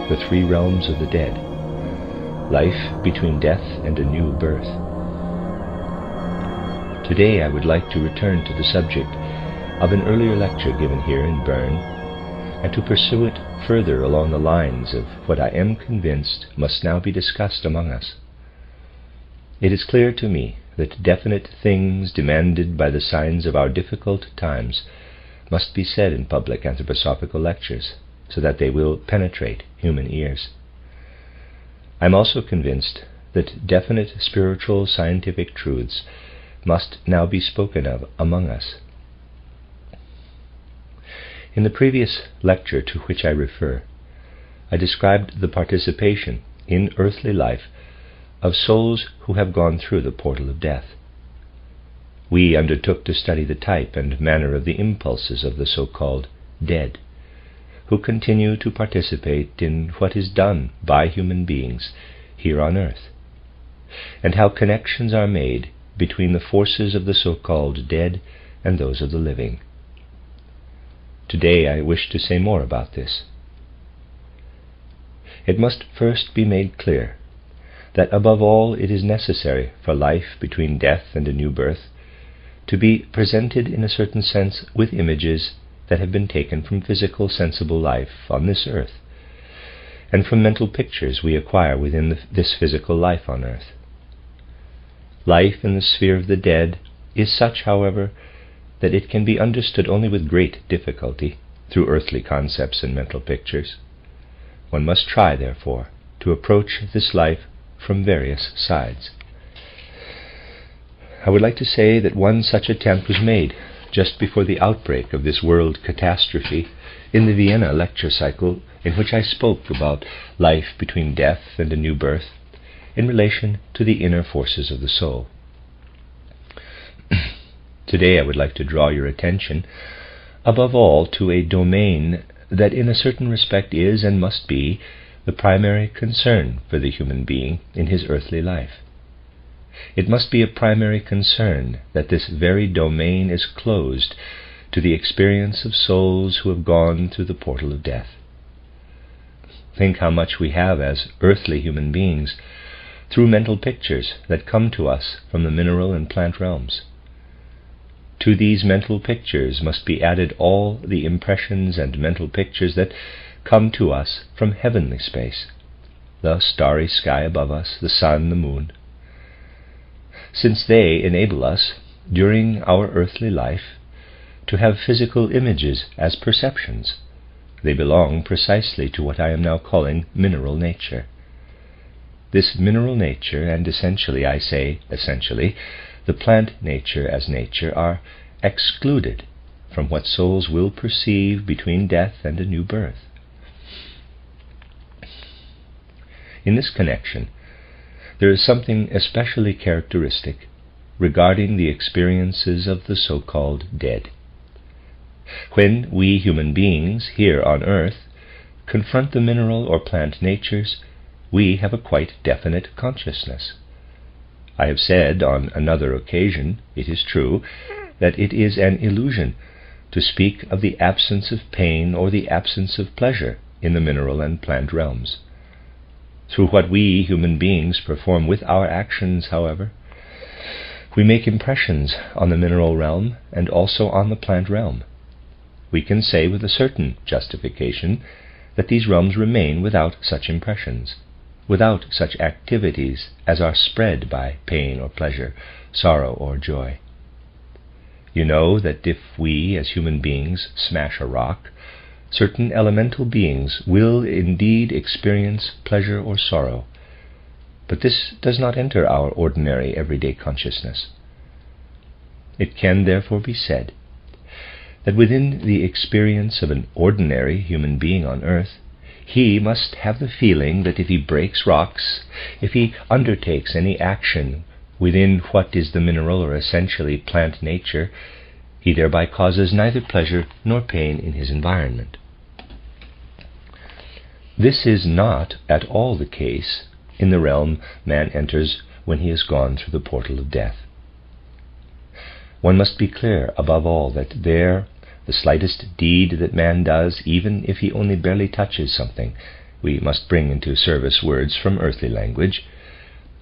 the three realms of the dead, life between death and a new birth. Today I would like to return to the subject of an earlier lecture given here in Bern, and to pursue it further along the lines of what I am convinced must now be discussed among us. It is clear to me that definite things demanded by the signs of our difficult times must be said in public anthroposophical lectures, so that they will penetrate human ears. I am also convinced that definite spiritual scientific truths must now be spoken of among us. In the previous lecture to which I refer, I described the participation in earthly life of souls who have gone through the portal of death. We undertook to study the type and manner of the impulses of the so-called dead, who continue to participate in what is done by human beings here on earth, and how connections are made between the forces of the so-called dead and those of the living. Today I wish to say more about this. It must first be made clear that above all it is necessary for life between death and a new birth to be presented in a certain sense with images that have been taken from physical sensible life on this earth, and from mental pictures we acquire within this physical life on earth. Life in the sphere of the dead is such, however, that it can be understood only with great difficulty through earthly concepts and mental pictures. One must try, therefore, to approach this life from various sides. I would like to say that one such attempt was made just before the outbreak of this world catastrophe in the Vienna lecture cycle, in which I spoke about life between death and a new birth in relation to the inner forces of the soul. Today I would like to draw your attention above all to a domain that in a certain respect is and must be the primary concern for the human being in his earthly life. It must be a primary concern that this very domain is closed to the experience of souls who have gone through the portal of death. Think how much we have as earthly human beings through mental pictures that come to us from the mineral and plant realms. To these mental pictures must be added all the impressions and mental pictures that come to us from heavenly space, the starry sky above us, the sun, the moon. Since they enable us, during our earthly life, to have physical images as perceptions, they belong precisely to what I am now calling mineral nature. This mineral nature, and essentially, I say essentially, the plant nature as nature, are excluded from what souls will perceive between death and a new birth. In this connection, there is something especially characteristic regarding the experiences of the so-called dead. When we human beings here on earth confront the mineral or plant natures, we have a quite definite consciousness. I have said on another occasion, it is true, that it is an illusion to speak of the absence of pain or the absence of pleasure in the mineral and plant realms. Through what we human beings perform with our actions, however, we make impressions on the mineral realm and also on the plant realm. We can say with a certain justification that these realms remain without such impressions, without such activities as are spread by pain or pleasure, sorrow or joy. You know that if we as human beings smash a rock, certain elemental beings will indeed experience pleasure or sorrow, but this does not enter our ordinary everyday consciousness. It can therefore be said that within the experience of an ordinary human being on earth, he must have the feeling that if he breaks rocks, if he undertakes any action within what is the mineral or essentially plant nature, he thereby causes neither pleasure nor pain in his environment. This is not at all the case in the realm man enters when he has gone through the portal of death. One must be clear, above all, that there the slightest deed that man does, even if he only barely touches something, we must bring into service words from earthly language,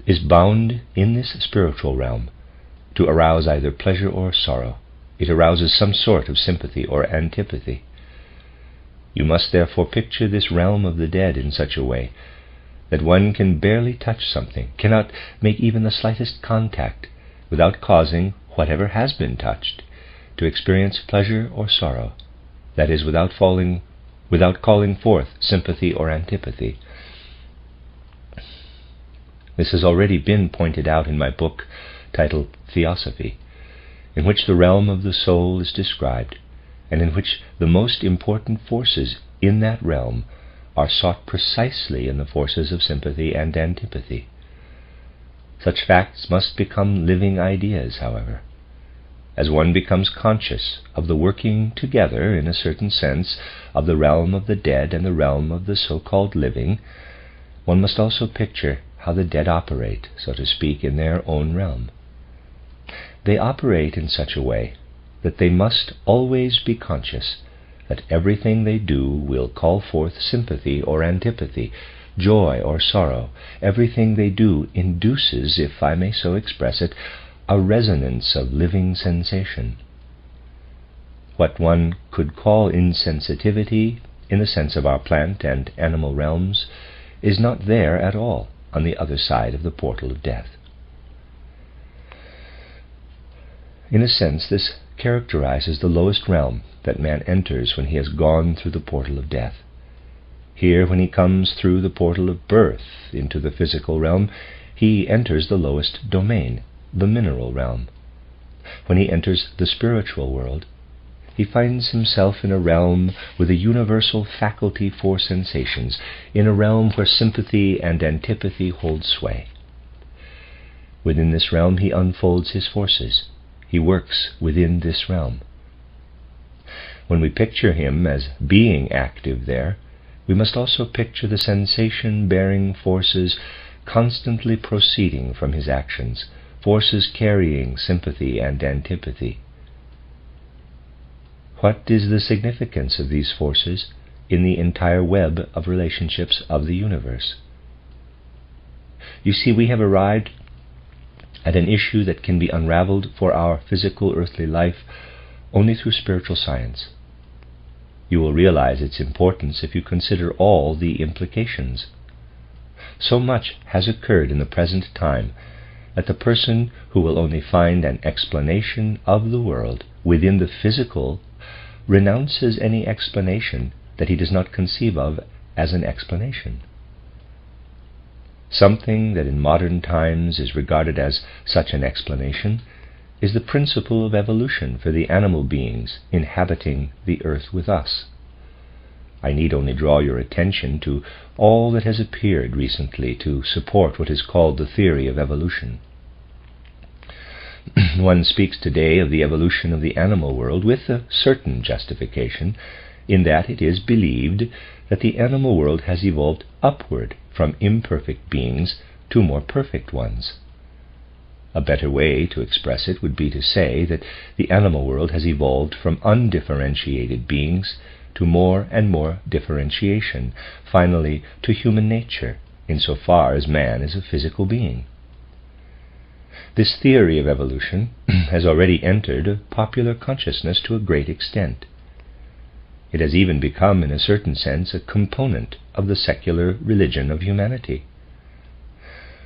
is bound in this spiritual realm to arouse either pleasure or sorrow. It arouses some sort of sympathy or antipathy. You must therefore picture this realm of the dead in such a way that one can barely touch something, cannot make even the slightest contact, without causing whatever has been touched to experience pleasure or sorrow, that is, without calling forth sympathy or antipathy. This has already been pointed out in my book titled Theosophy, in which the realm of the soul is described, and in which the most important forces in that realm are sought precisely in the forces of sympathy and antipathy. Such facts must become living ideas, however. As one becomes conscious of the working together, in a certain sense, of the realm of the dead and the realm of the so-called living, one must also picture how the dead operate, so to speak, in their own realm. They operate in such a way that they must always be conscious that everything they do will call forth sympathy or antipathy, joy or sorrow. Everything they do induces, if I may so express it, a resonance of living sensation. What one could call insensitivity, in the sense of our plant and animal realms, is not there at all on the other side of the portal of death. In a sense, this characterizes the lowest realm that man enters when he has gone through the portal of death. Here, when he comes through the portal of birth into the physical realm, he enters the lowest domain, the mineral realm. When he enters the spiritual world, he finds himself in a realm with a universal faculty for sensations, in a realm where sympathy and antipathy hold sway. Within this realm he unfolds his forces. He works within this realm. When we picture him as being active there, we must also picture the sensation-bearing forces constantly proceeding from his actions, forces carrying sympathy and antipathy. What is the significance of these forces in the entire web of relationships of the universe? You see, we have arrived at an issue that can be unraveled for our physical earthly life only through spiritual science. You will realize its importance if you consider all the implications. So much has occurred in the present time that the person who will only find an explanation of the world within the physical renounces any explanation that he does not conceive of as an explanation. Something that in modern times is regarded as such an explanation is the principle of evolution for the animal beings inhabiting the earth with us. I need only draw your attention to all that has appeared recently to support what is called the theory of evolution. One speaks today of the evolution of the animal world with a certain justification, in that it is believed that the animal world has evolved upward from imperfect beings to more perfect ones. A better way to express it would be to say that the animal world has evolved from undifferentiated beings to more and more differentiation, finally to human nature, insofar as man is a physical being. This theory of evolution has already entered popular consciousness to a great extent. It has even become, in a certain sense, a component of the secular religion of humanity.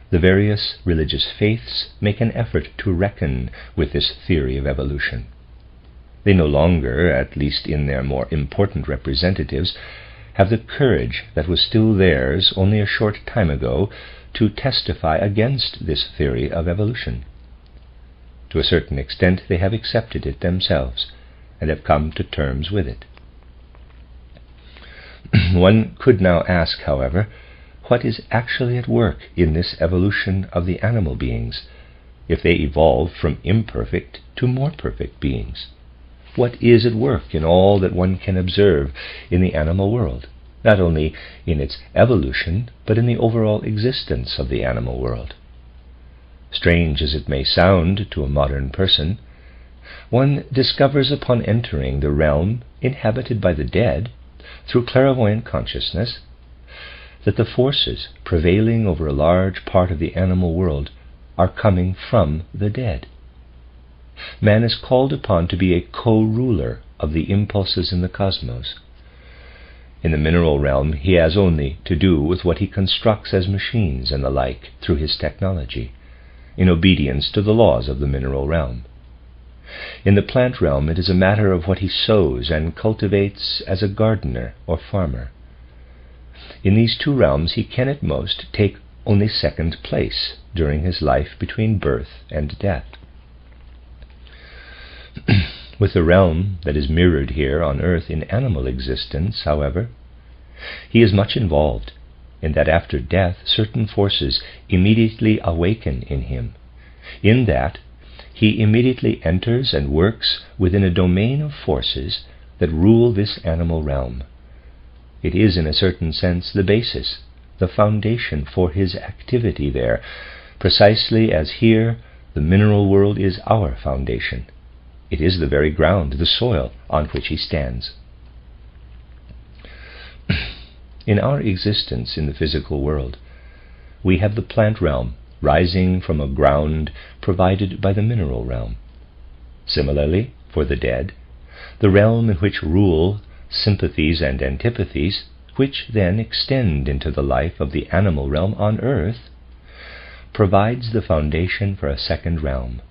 The various religious faiths make an effort to reckon with this theory of evolution. They no longer, at least in their more important representatives, have the courage that was still theirs only a short time ago to testify against this theory of evolution. To a certain extent they have accepted it themselves and have come to terms with it. One could now ask, however, what is actually at work in this evolution of the animal beings, if they evolve from imperfect to more perfect beings? What is at work in all that one can observe in the animal world, not only in its evolution, but in the overall existence of the animal world? Strange as it may sound to a modern person, one discovers upon entering the realm inhabited by the dead, through clairvoyant consciousness, that the forces prevailing over a large part of the animal world are coming from the dead. Man is called upon to be a co-ruler of the impulses in the cosmos. In the mineral realm, he has only to do with what he constructs as machines and the like through his technology, in obedience to the laws of the mineral realm. In the plant realm, it is a matter of what he sows and cultivates as a gardener or farmer. In these two realms, he can at most take only second place during his life between birth and death. With the realm that is mirrored here on earth in animal existence, however, he is much involved in that after death certain forces immediately awaken in him, in that he immediately enters and works within a domain of forces that rule this animal realm. It is, in a certain sense, the basis, the foundation for his activity there, precisely as here the mineral world is our foundation. It is the very ground, the soil, on which he stands. In our existence in the physical world, we have the plant realm rising from a ground provided by the mineral realm. Similarly, for the dead, the realm in which rule sympathies and antipathies, which then extend into the life of the animal realm on earth, provides the foundation for a second realm.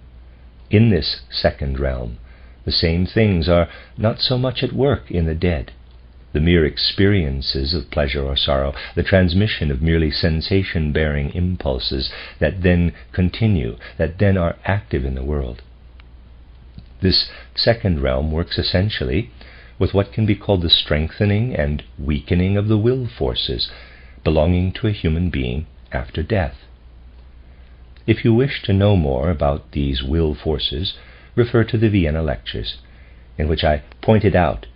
In this second realm, the same things are not so much at work in the dead. The mere experiences of pleasure or sorrow, the transmission of merely sensation-bearing impulses that then continue, that then are active in the world. This second realm works essentially with what can be called the strengthening and weakening of the will forces belonging to a human being after death. If you wish to know more about these will forces, refer to the Vienna lectures, in which I pointed out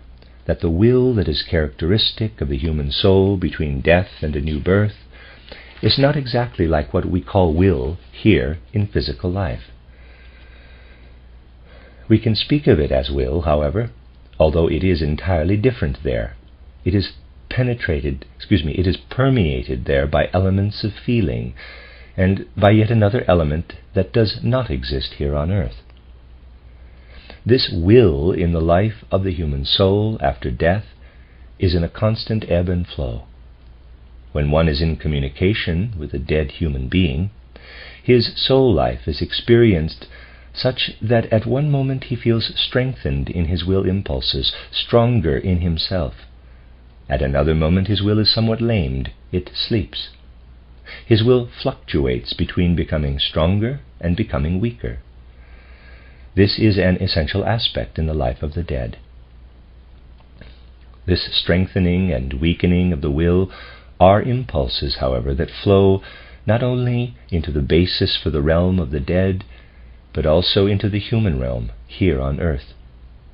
that the will that is characteristic of the human soul between death and a new birth is not exactly like what we call will here in physical life. We can speak of it as will, however, although it is entirely different there. It is permeated there by elements of feeling, and by yet another element that does not exist here on earth. This will in the life of the human soul after death is in a constant ebb and flow. When one is in communication with a dead human being, his soul life is experienced such that at one moment he feels strengthened in his will impulses, stronger in himself. At another moment his will is somewhat lamed, it sleeps. His will fluctuates between becoming stronger and becoming weaker. This is an essential aspect in the life of the dead. This strengthening and weakening of the will are impulses, however, that flow not only into the basis for the realm of the dead, but also into the human realm here on earth.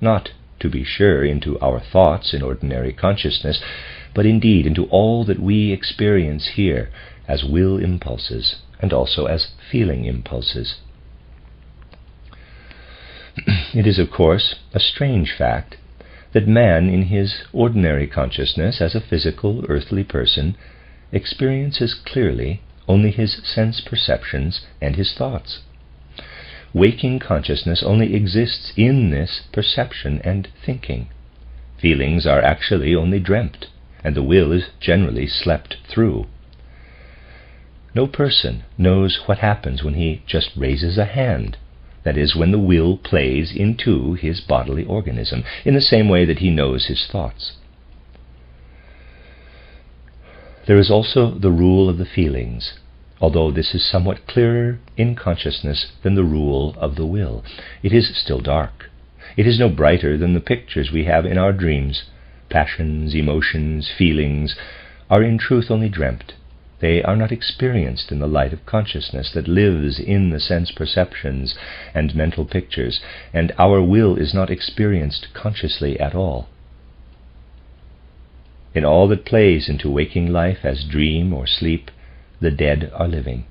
Not, to be sure, into our thoughts in ordinary consciousness, but indeed into all that we experience here as will impulses and also as feeling impulses. It is, of course, a strange fact that man in his ordinary consciousness as a physical, earthly person experiences clearly only his sense perceptions and his thoughts. Waking consciousness only exists in this perception and thinking. Feelings are actually only dreamt, and the will is generally slept through. No person knows what happens when he just raises a hand, that is, when the will plays into his bodily organism, in the same way that he knows his thoughts. There is also the rule of the feelings, although this is somewhat clearer in consciousness than the rule of the will. It is still dark. It is no brighter than the pictures we have in our dreams. Passions, emotions, feelings are in truth only dreamt. They are not experienced in the light of consciousness that lives in the sense perceptions and mental pictures, and our will is not experienced consciously at all. In all that plays into waking life as dream or sleep, the dead are living.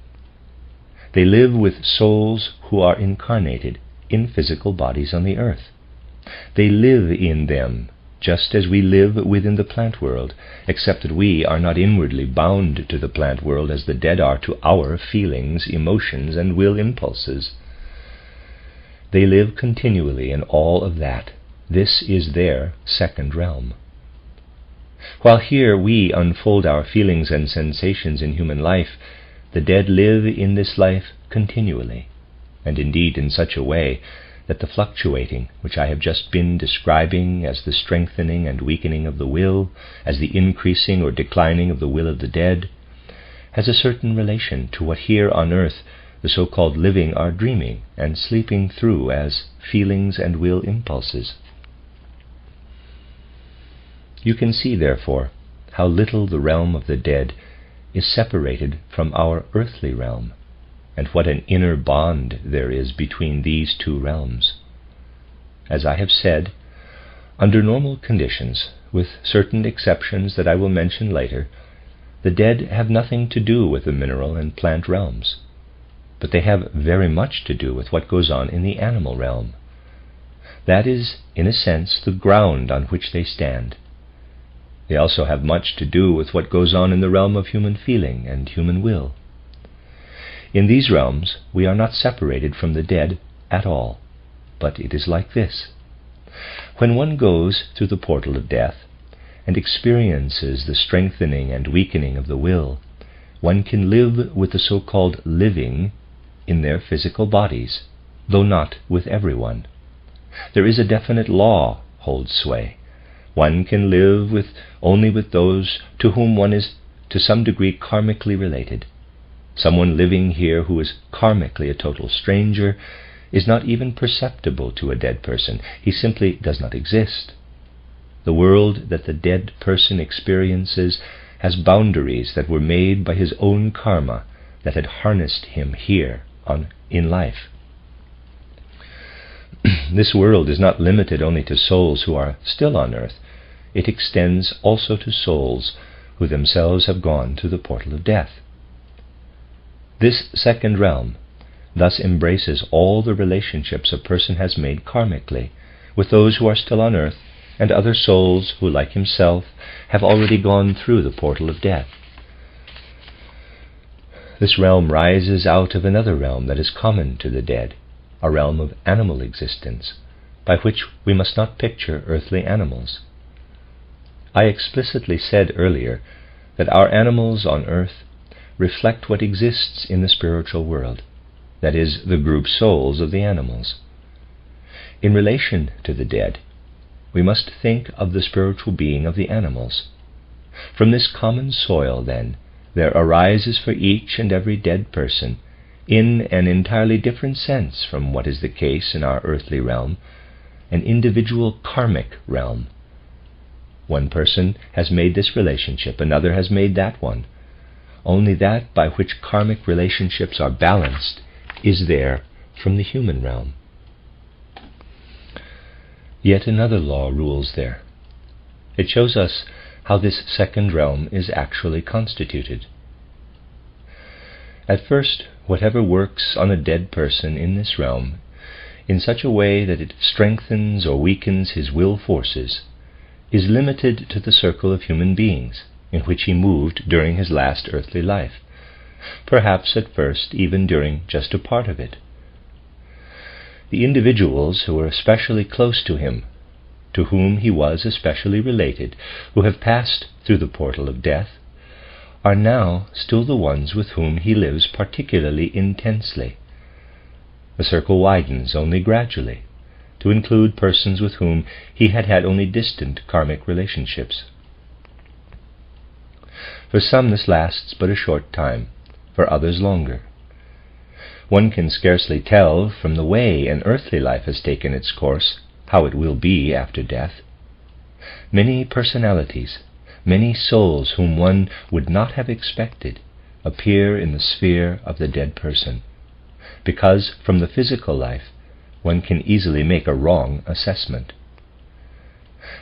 They live with souls who are incarnated in physical bodies on the earth. They live in them just as we live within the plant world, except that we are not inwardly bound to the plant world as the dead are to our feelings, emotions, and will impulses. They live continually in all of that. This is their second realm. While here we unfold our feelings and sensations in human life, the dead live in this life continually, and indeed in such a way that the fluctuating, which I have just been describing as the strengthening and weakening of the will, as the increasing or declining of the will of the dead, has a certain relation to what here on earth the so-called living are dreaming and sleeping through as feelings and will impulses. You can see, therefore, how little the realm of the dead is separated from our earthly realm, and what an inner bond there is between these two realms. As I have said, under normal conditions, with certain exceptions that I will mention later, the dead have nothing to do with the mineral and plant realms, but they have very much to do with what goes on in the animal realm. That is, in a sense, the ground on which they stand. They also have much to do with what goes on in the realm of human feeling and human will. In these realms we are not separated from the dead at all, but it is like this. When one goes through the portal of death and experiences the strengthening and weakening of the will, one can live with the so-called living in their physical bodies, though not with everyone. There is a definite law holds sway. One can live only with those to whom one is to some degree karmically related. Someone living here who is karmically a total stranger is not even perceptible to a dead person. He simply does not exist. The world that the dead person experiences has boundaries that were made by his own karma that had harnessed him here in life. This world is not limited only to souls who are still on earth. It extends also to souls who themselves have gone to the portal of death. This second realm thus embraces all the relationships a person has made karmically with those who are still on earth and other souls who, like himself, have already gone through the portal of death. This realm rises out of another realm that is common to the dead, a realm of animal existence, by which we must not picture earthly animals. I explicitly said earlier that our animals on earth reflect what exists in the spiritual world, that is, the group souls of the animals. In relation to the dead, we must think of the spiritual being of the animals. From this common soil, then, there arises for each and every dead person, in an entirely different sense from what is the case in our earthly realm, an individual karmic realm. One person has made this relationship, another has made that one. Only that by which karmic relationships are balanced is there from the human realm. Yet another law rules there. It shows us how this second realm is actually constituted. At first, whatever works on a dead person in this realm, in such a way that it strengthens or weakens his will forces, is limited to the circle of human beings in which he moved during his last earthly life, perhaps at first even during just a part of it. The individuals who were especially close to him, to whom he was especially related, who have passed through the portal of death, are now still the ones with whom he lives particularly intensely. The circle widens only gradually, to include persons with whom he had had only distant karmic relationships. For some this lasts but a short time, for others longer. One can scarcely tell from the way an earthly life has taken its course how it will be after death. Many personalities, many souls whom one would not have expected, appear in the sphere of the dead person, because from the physical life one can easily make a wrong assessment.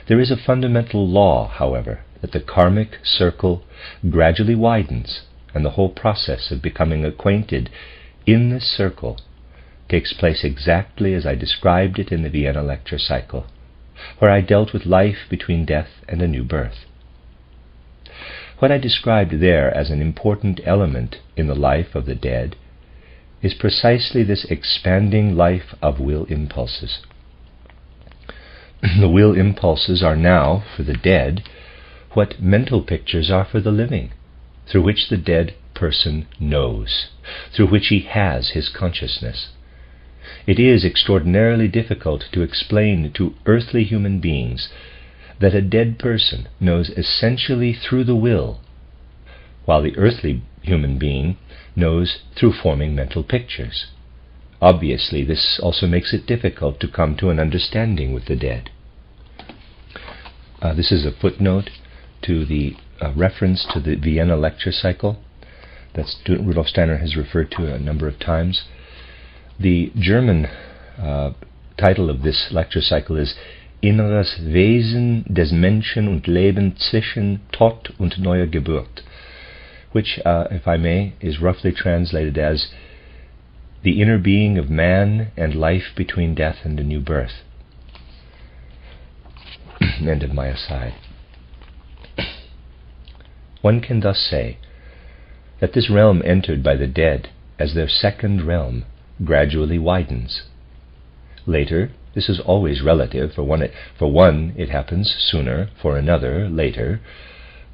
There is a fundamental law, however, that the karmic circle gradually widens, and the whole process of becoming acquainted in this circle takes place exactly as I described it in the Vienna lecture cycle, where I dealt with life between death and a new birth. What I described there as an important element in the life of the dead is precisely this expanding life of will impulses. The will impulses are now, for the dead, what mental pictures are for the living, through which the dead person knows, through which he has his consciousness. It is extraordinarily difficult to explain to earthly human beings that a dead person knows essentially through the will, while the earthly human being knows through forming mental pictures. Obviously, this also makes it difficult to come to an understanding with the dead. This is a footnote to the reference to the Vienna lecture cycle that Rudolf Steiner has referred to a number of times. The German title of this lecture cycle is Inneres Wesen des Menschen und Leben zwischen Tod und neuer Geburt, which, if I may, is roughly translated as the inner being of man and life between death and a new birth. End of my aside. One can thus say that this realm entered by the dead as their second realm gradually widens. Later, this is always relative. For one, it happens sooner, for another, later.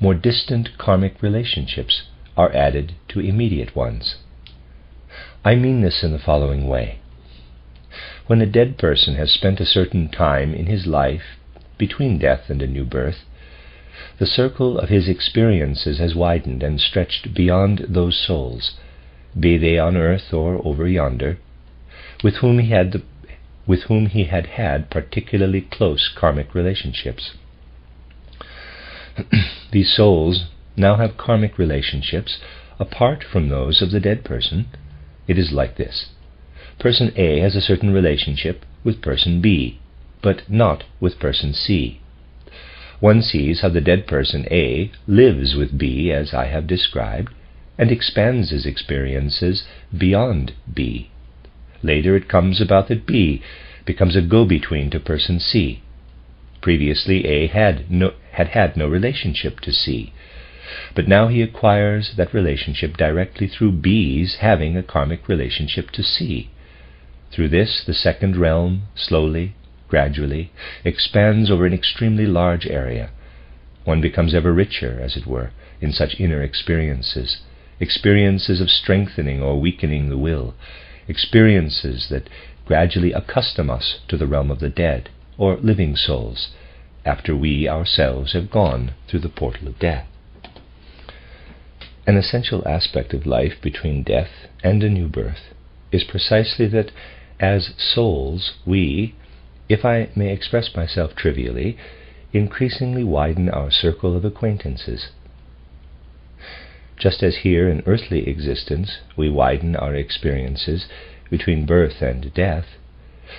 More distant karmic relationships are added to immediate ones. I mean this in the following way. When a dead person has spent a certain time in his life between death and a new birth, the circle of his experiences has widened and stretched beyond those souls, be they on earth or over yonder, with whom he had had particularly close karmic relationships. These souls now have karmic relationships apart from those of the dead person. It is like this. Person A has a certain relationship with person B, but not with person C. One sees how the dead person A lives with B as I have described, and expands his experiences beyond B. Later it comes about that B becomes a go-between to person C. Previously A had had no relationship to C, but now he acquires that relationship directly through B's having a karmic relationship to C. Through this, the second realm, slowly, gradually, expands over an extremely large area. One becomes ever richer, as it were, in such inner experiences of strengthening or weakening the will, experiences that gradually accustom us to the realm of the dead, or living souls, after we ourselves have gone through the portal of death. An essential aspect of life between death and a new birth is precisely that, as souls, we, if I may express myself trivially, increasingly widen our circle of acquaintances. Just as here in earthly existence we widen our experiences between birth and death,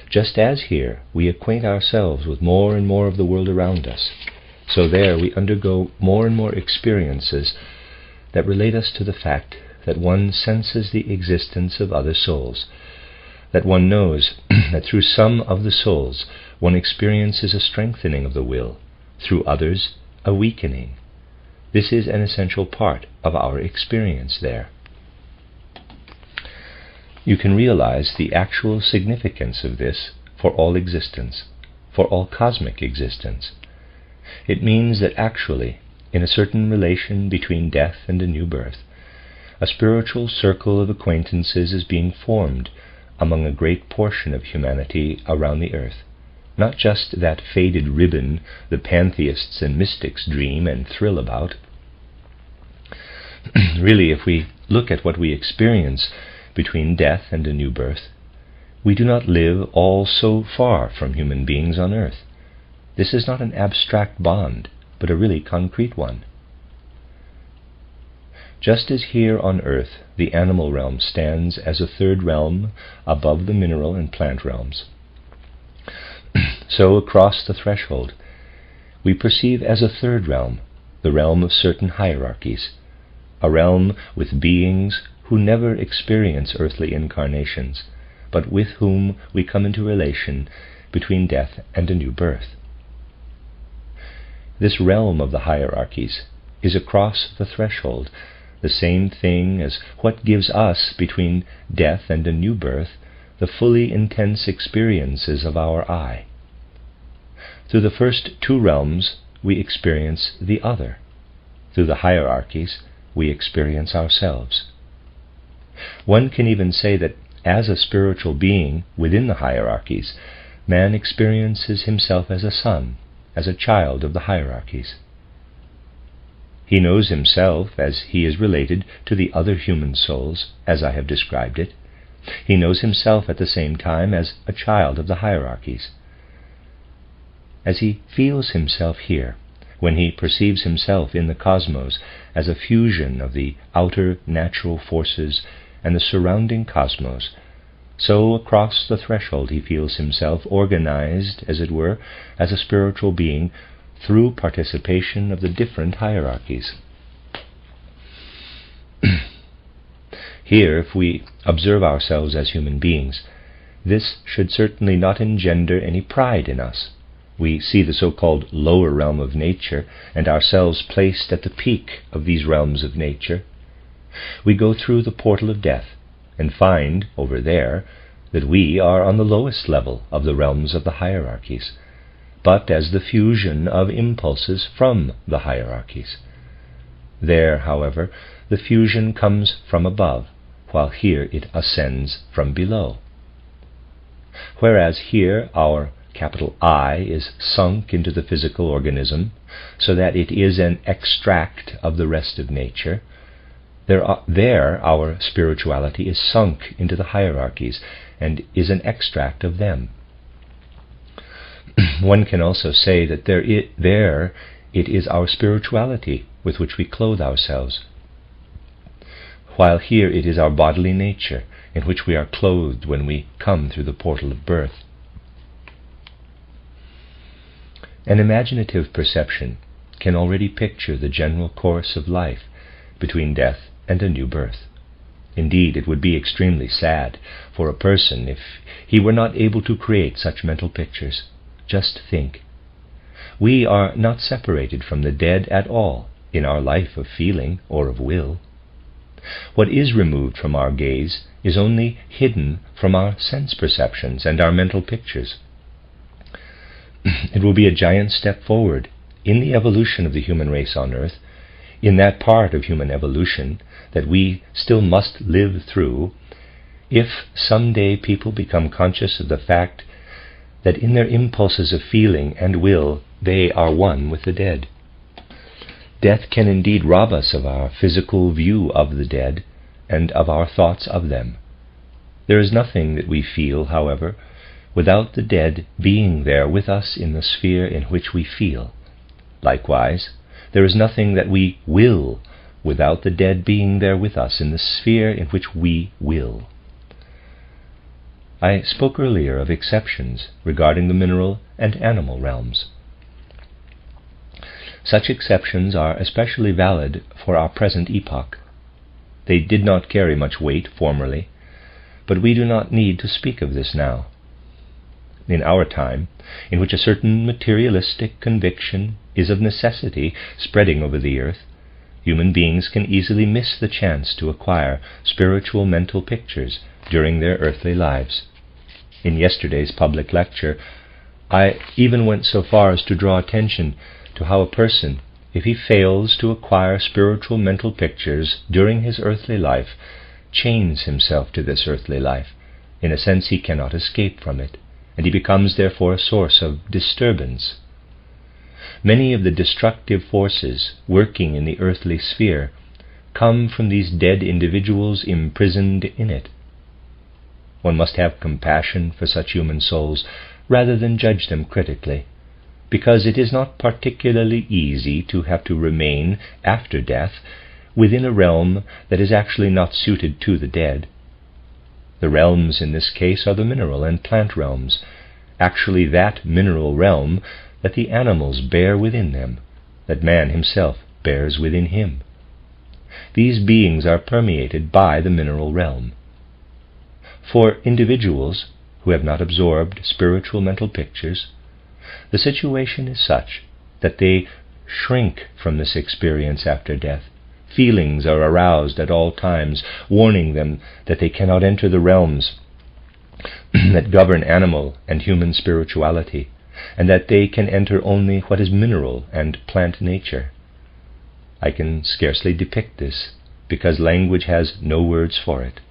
just as here we acquaint ourselves with more and more of the world around us, so there we undergo more and more experiences that relate us to the fact that one senses the existence of other souls, that one knows that through some of the souls one experiences a strengthening of the will, through others a weakening. This is an essential part of our experience there. You can realize the actual significance of this for all existence, for all cosmic existence. It means that actually, in a certain relation between death and a new birth, a spiritual circle of acquaintances is being formed among a great portion of humanity around the earth, not just that faded ribbon the pantheists and mystics dream and thrill about. Really, if we look at what we experience between death and a new birth, we do not live all so far from human beings on earth. This is not an abstract bond, but a really concrete one. Just as here on earth the animal realm stands as a third realm above the mineral and plant realms, so across the threshold we perceive as a third realm the realm of certain hierarchies, a realm with beings who never experience earthly incarnations, but with whom we come into relation between death and a new birth. This realm of the hierarchies is across the threshold, the same thing as what gives us, between death and a new birth, the fully intense experiences of our I. Through the first two realms we experience the other. Through the hierarchies we experience ourselves. One can even say that as a spiritual being within the hierarchies, man experiences himself as a son, as a child of the hierarchies. He knows himself as he is related to the other human souls, as I have described it. He knows himself at the same time as a child of the hierarchies. As he feels himself here, when he perceives himself in the cosmos as a fusion of the outer natural forces and the surrounding cosmos, so across the threshold he feels himself organized, as it were, as a spiritual being through participation of the different hierarchies. Here, if we observe ourselves as human beings, this should certainly not engender any pride in us. We see the so-called lower realm of nature and ourselves placed at the peak of these realms of nature. We go through the portal of death and find over there that we are on the lowest level of the realms of the hierarchies, but as the fusion of impulses from the hierarchies. There, however, the fusion comes from above, while here it ascends from below. Whereas here our capital I is sunk into the physical organism, so that it is an extract of the rest of nature, there our spirituality is sunk into the hierarchies and is an extract of them. One can also say that there it is our spirituality with which we clothe ourselves, while here it is our bodily nature in which we are clothed when we come through the portal of birth. An imaginative perception can already picture the general course of life between death and a new birth. Indeed, it would be extremely sad for a person if he were not able to create such mental pictures. Just think. We are not separated from the dead at all in our life of feeling or of will. What is removed from our gaze is only hidden from our sense perceptions and our mental pictures. It will be a giant step forward in the evolution of the human race on earth, in that part of human evolution that we still must live through, if someday people become conscious of the fact that in their impulses of feeling and will they are one with the dead. Death can indeed rob us of our physical view of the dead and of our thoughts of them. There is nothing that we feel, however, without the dead being there with us in the sphere in which we feel. Likewise, there is nothing that we will without the dead being there with us in the sphere in which we will. I spoke earlier of exceptions regarding the mineral and animal realms. Such exceptions are especially valid for our present epoch. They did not carry much weight formerly, but we do not need to speak of this now. In our time, in which a certain materialistic conviction is of necessity spreading over the earth, human beings can easily miss the chance to acquire spiritual mental pictures during their earthly lives. In yesterday's public lecture, I even went so far as to draw attention to how a person, if he fails to acquire spiritual mental pictures during his earthly life, chains himself to this earthly life. In a sense, he cannot escape from it, and he becomes therefore a source of disturbance. Many of the destructive forces working in the earthly sphere come from these dead individuals imprisoned in it. One must have compassion for such human souls rather than judge them critically, because it is not particularly easy to have to remain after death within a realm that is actually not suited to the dead. The realms in this case are the mineral and plant realms, actually that mineral realm that the animals bear within them, that man himself bears within him. These beings are permeated by the mineral realm. For individuals who have not absorbed spiritual mental pictures, the situation is such that they shrink from this experience after death. Feelings are aroused at all times, warning them that they cannot enter the realms that govern animal and human spirituality, and that they can enter only what is mineral and plant nature. I can scarcely depict this, because language has no words for it.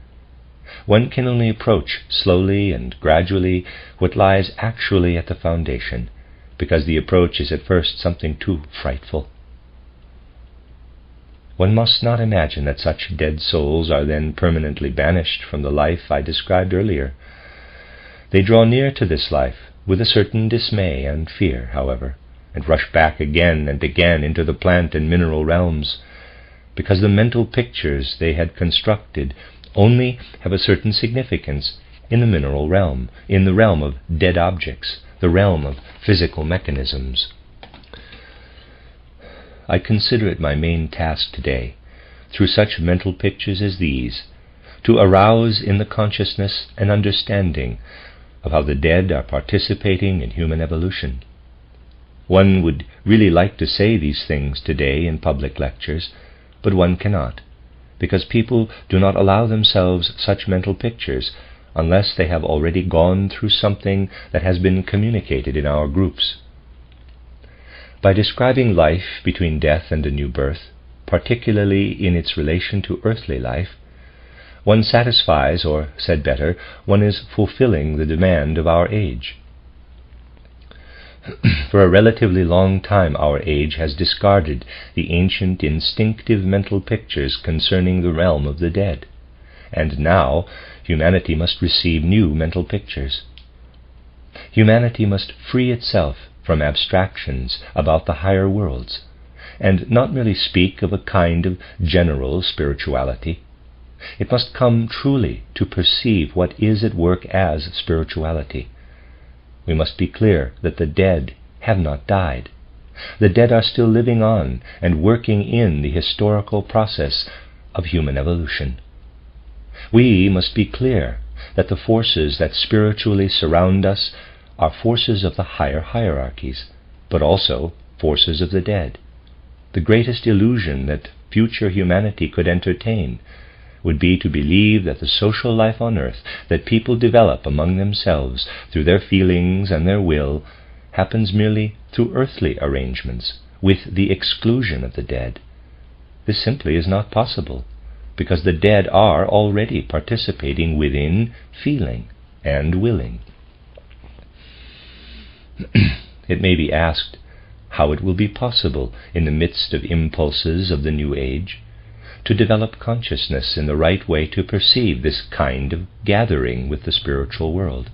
One can only approach slowly and gradually what lies actually at the foundation, because the approach is at first something too frightful. One must not imagine that such dead souls are then permanently banished from the life I described earlier. They draw near to this life with a certain dismay and fear, however, and rush back again and again into the plant and mineral realms, because the mental pictures they had constructed only have a certain significance in the mineral realm, in the realm of dead objects, the realm of physical mechanisms. I consider it my main task today, through such mental pictures as these, to arouse in the consciousness and understanding of how the dead are participating in human evolution. One would really like to say these things today in public lectures, but one cannot, because people do not allow themselves such mental pictures unless they have already gone through something that has been communicated in our groups. By describing life between death and a new birth, particularly in its relation to earthly life, one satisfies, or said better, one is fulfilling the demand of our age. For a relatively long time our age has discarded the ancient instinctive mental pictures concerning the realm of the dead, and now humanity must receive new mental pictures. Humanity must free itself from abstractions about the higher worlds, and not merely speak of a kind of general spirituality. It must come truly to perceive what is at work as spirituality. We must be clear that the dead have not died. The dead are still living on and working in the historical process of human evolution. We must be clear that the forces that spiritually surround us are forces of the higher hierarchies, but also forces of the dead. The greatest illusion that future humanity could entertain would be to believe that the social life on earth that people develop among themselves through their feelings and their will happens merely through earthly arrangements, with the exclusion of the dead. This simply is not possible, because the dead are already participating within feeling and willing. It may be asked how it will be possible in the midst of impulses of the new age to develop consciousness in the right way to perceive this kind of gathering with the spiritual world.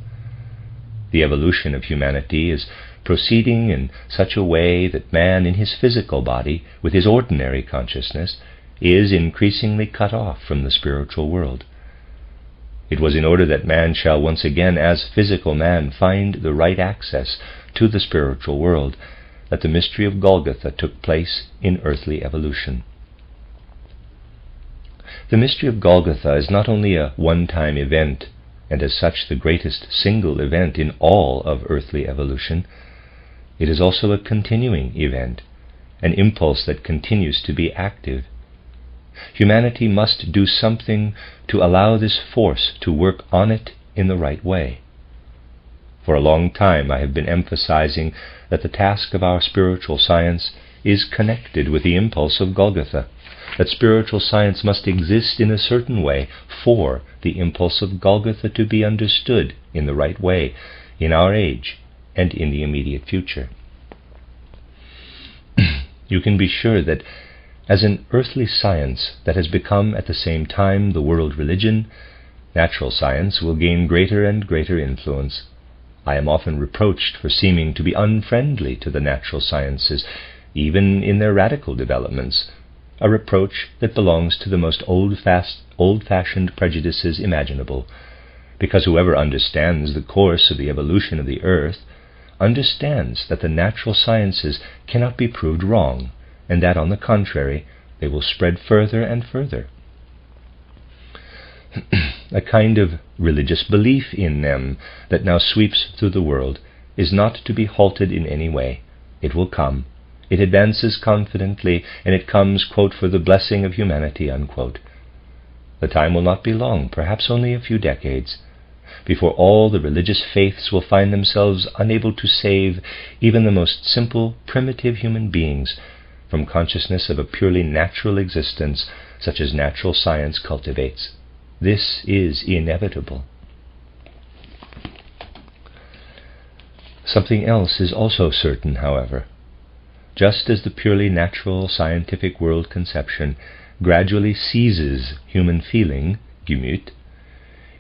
The evolution of humanity is proceeding in such a way that man in his physical body, with his ordinary consciousness, is increasingly cut off from the spiritual world. It was in order that man shall once again, as physical man, find the right access to the spiritual world that the mystery of Golgotha took place in earthly evolution. The mystery of Golgotha is not only a one-time event, and as such the greatest single event in all of earthly evolution. It is also a continuing event, an impulse that continues to be active. Humanity must do something to allow this force to work on it in the right way. For a long time I have been emphasizing that the task of our spiritual science is connected with the impulse of Golgotha, that spiritual science must exist in a certain way for the impulse of Golgotha to be understood in the right way in our age and in the immediate future. You can be sure that as an earthly science that has become at the same time the world religion, natural science will gain greater and greater influence. I am often reproached for seeming to be unfriendly to the natural sciences, even in their radical developments, a reproach that belongs to the most old-fashioned prejudices imaginable, because whoever understands the course of the evolution of the earth understands that the natural sciences cannot be proved wrong, and that, on the contrary, they will spread further and further. A kind of religious belief in them that now sweeps through the world is not to be halted in any way. It will come, It advances confidently, and it comes, quote, for the blessing of humanity, unquote. The time will not be long, perhaps only a few decades, before all the religious faiths will find themselves unable to save even the most simple, primitive human beings from consciousness of a purely natural existence such as natural science cultivates. This is inevitable. Something else is also certain, however. Just as the purely natural scientific world conception gradually seizes human feeling, Gemüt,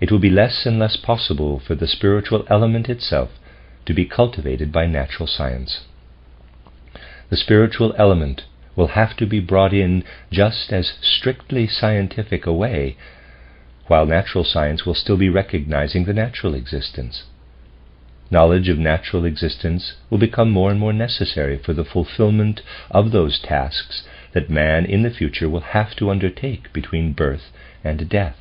it will be less and less possible for the spiritual element itself to be cultivated by natural science. The spiritual element will have to be brought in just as strictly scientific a way, while natural science will still be recognizing the natural existence. Knowledge of natural existence will become more and more necessary for the fulfillment of those tasks that man in the future will have to undertake between birth and death.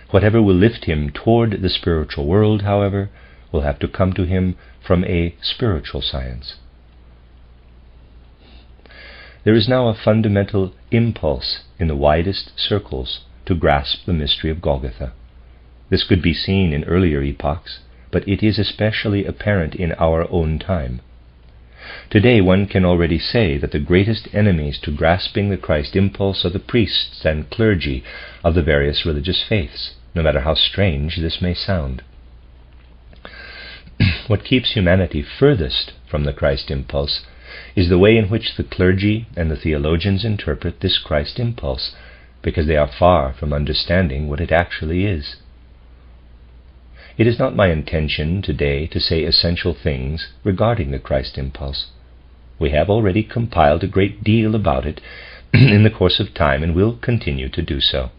Whatever will lift him toward the spiritual world, however, will have to come to him from a spiritual science. There is now a fundamental impulse in the widest circles to grasp the mystery of Golgotha. This could be seen in earlier epochs, but it is especially apparent in our own time. Today one can already say that the greatest enemies to grasping the Christ impulse are the priests and clergy of the various religious faiths, no matter how strange this may sound. What keeps humanity furthest from the Christ impulse is the way in which the clergy and the theologians interpret this Christ impulse, because they are far from understanding what it actually is. It is not my intention today to say essential things regarding the Christ impulse. We have already compiled a great deal about it in the course of time, and will continue to do so.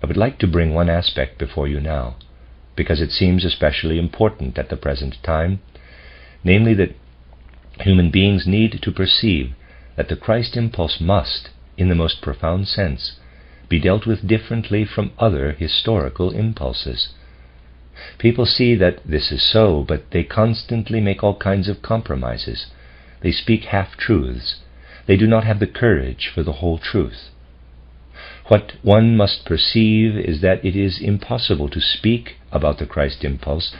I would like to bring one aspect before you now, because it seems especially important at the present time, namely that human beings need to perceive that the Christ impulse must, in the most profound sense, be dealt with differently from other historical impulses. People see that this is so, but they constantly make all kinds of compromises. They speak half-truths. They do not have the courage for the whole truth. What one must perceive is that it is impossible to speak about the Christ impulse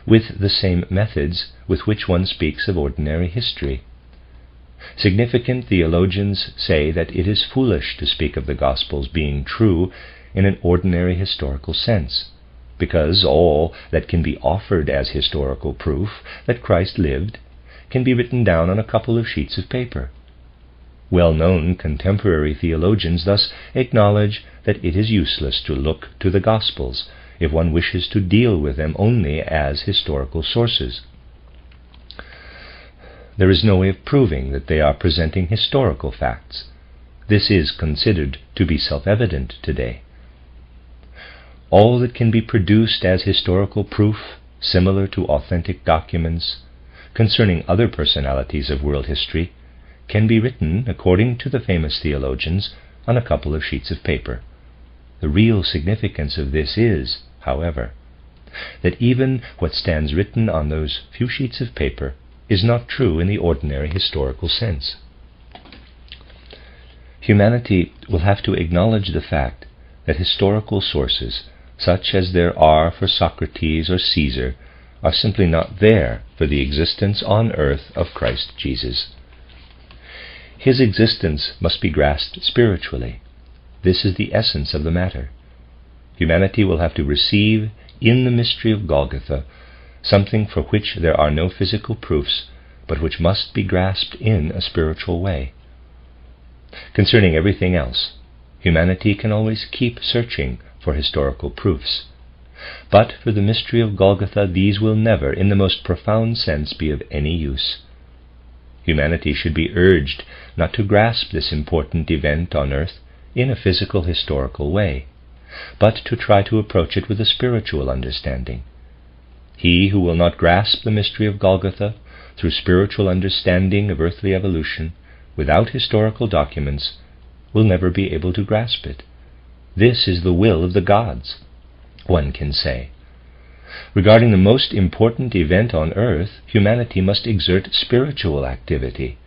with the same methods with which one speaks of ordinary history. Significant theologians say that it is foolish to speak of the Gospels being true in an ordinary historical sense, because all that can be offered as historical proof that Christ lived can be written down on a couple of sheets of paper. Well-known contemporary theologians thus acknowledge that it is useless to look to the Gospels if one wishes to deal with them only as historical sources. There is no way of proving that they are presenting historical facts. This is considered to be self-evident today. All that can be produced as historical proof, similar to authentic documents, concerning other personalities of world history, can be written, according to the famous theologians, on a couple of sheets of paper. The real significance of this is, however, that even what stands written on those few sheets of paper is not true in the ordinary historical sense. Humanity will have to acknowledge the fact that historical sources, such as there are for Socrates or Caesar, are simply not there for the existence on earth of Christ Jesus. His existence must be grasped spiritually. This is the essence of the matter. Humanity will have to receive in the mystery of Golgotha something for which there are no physical proofs, but which must be grasped in a spiritual way. Concerning everything else, humanity can always keep searching for historical proofs. But for the mystery of Golgotha, these will never, in the most profound sense, be of any use. Humanity should be urged not to grasp this important event on earth in a physical historical way, but to try to approach it with a spiritual understanding. He who will not grasp the mystery of Golgotha through spiritual understanding of earthly evolution, without historical documents, will never be able to grasp it. This is the will of the gods, one can say. Regarding the most important event on earth, humanity must exert spiritual activity.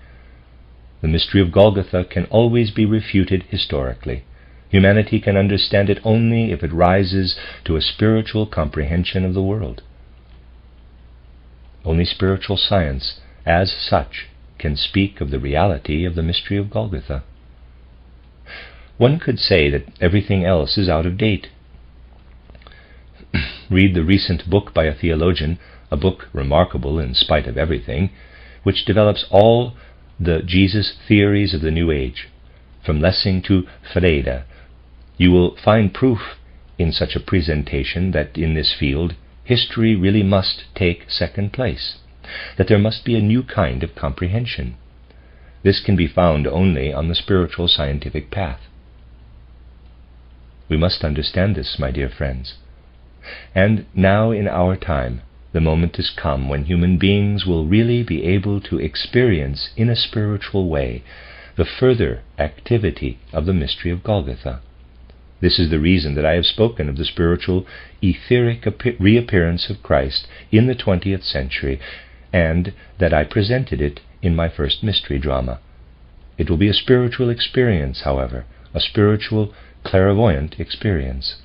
The mystery of Golgotha can always be refuted historically. Humanity can understand it only if it rises to a spiritual comprehension of the world. Only spiritual science, as such, can speak of the reality of the mystery of Golgotha. One could say that everything else is out of date. Read the recent book by a theologian, a book remarkable in spite of everything, which develops all the Jesus theories of the New Age, from Lessing to Freda. You will find proof in such a presentation that in this field history really must take second place, that there must be a new kind of comprehension. This can be found only on the spiritual scientific path. We must understand this, my dear friends. And now in our time, the moment has come when human beings will really be able to experience in a spiritual way the further activity of the mystery of Golgotha. This is the reason that I have spoken of the spiritual, etheric reappearance of Christ in the 20th century, and that I presented it in my first mystery drama. It will be a spiritual experience, however, a spiritual, clairvoyant experience.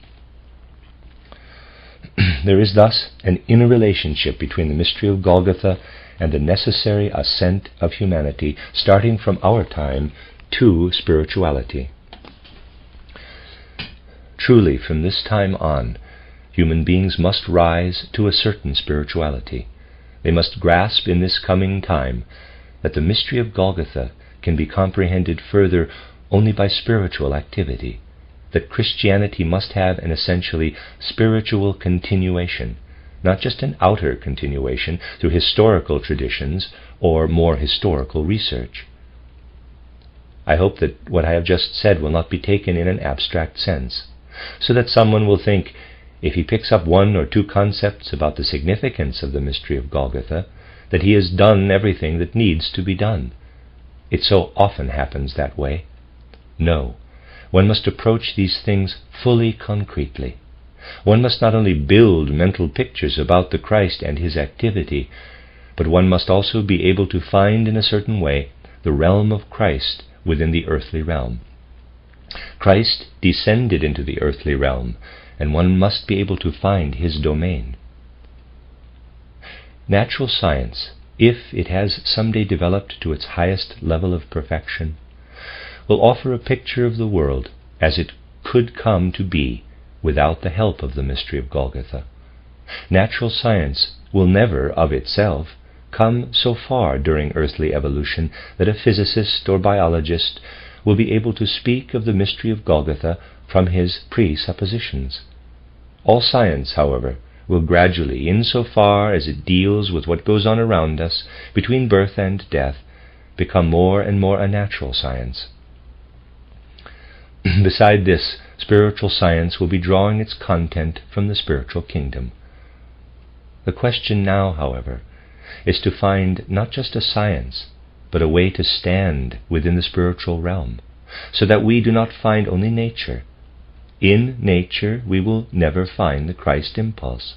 There is thus an inner relationship between the mystery of Golgotha and the necessary ascent of humanity, starting from our time to spirituality. Truly, from this time on, human beings must rise to a certain spirituality. They must grasp in this coming time that the mystery of Golgotha can be comprehended further only by spiritual activity, that Christianity must have an essentially spiritual continuation, not just an outer continuation through historical traditions or more historical research. I hope that what I have just said will not be taken in an abstract sense, so that someone will think, if he picks up one or two concepts about the significance of the mystery of Golgotha, that he has done everything that needs to be done. It so often happens that way. No, one must approach these things fully concretely. One must not only build mental pictures about the Christ and his activity, but one must also be able to find in a certain way the realm of Christ within the earthly realm. Christ descended into the earthly realm, and one must be able to find his domain. Natural science, if it has someday developed to its highest level of perfection, will offer a picture of the world as it could come to be without the help of the mystery of Golgotha. Natural science will never, of itself, come so far during earthly evolution that a physicist or biologist will be able to speak of the mystery of Golgotha from his presuppositions. All science, however, will gradually, in so far as it deals with what goes on around us between birth and death, become more and more a natural science. Beside this, spiritual science will be drawing its content from the spiritual kingdom. The question now, however, is to find not just a science, but a way to stand within the spiritual realm, so that we do not find only nature. In nature we will never find the Christ impulse.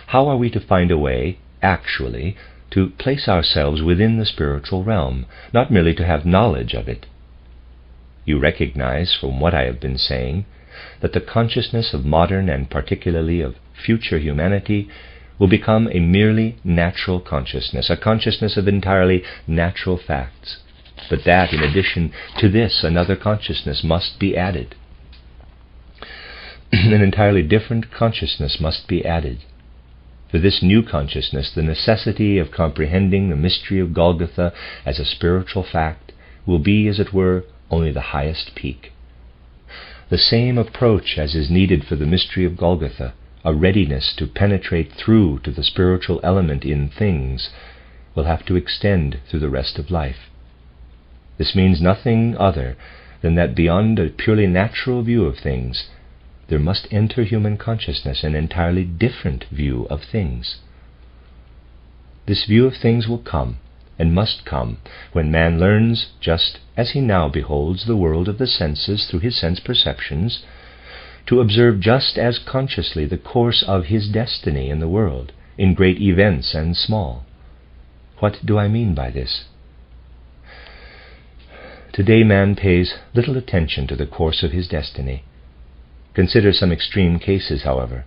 How are we to find a way, actually, to place ourselves within the spiritual realm, not merely to have knowledge of it? You recognize from what I have been saying that the consciousness of modern and particularly of future humanity will become a merely natural consciousness, a consciousness of entirely natural facts. But that, in addition to this, another consciousness must be added. An entirely different consciousness must be added. For this new consciousness, the necessity of comprehending the mystery of Golgotha as a spiritual fact will be, as it were, only the highest peak. The same approach as is needed for the mystery of Golgotha, a readiness to penetrate through to the spiritual element in things, will have to extend through the rest of life. This means nothing other than that beyond a purely natural view of things, there must enter human consciousness an entirely different view of things. This view of things will come, and must come, when man learns, just as he now beholds the world of the senses through his sense perceptions, to observe just as consciously the course of his destiny in the world, in great events and small. What do I mean by this? Today man pays little attention to the course of his destiny. Consider some extreme cases, however.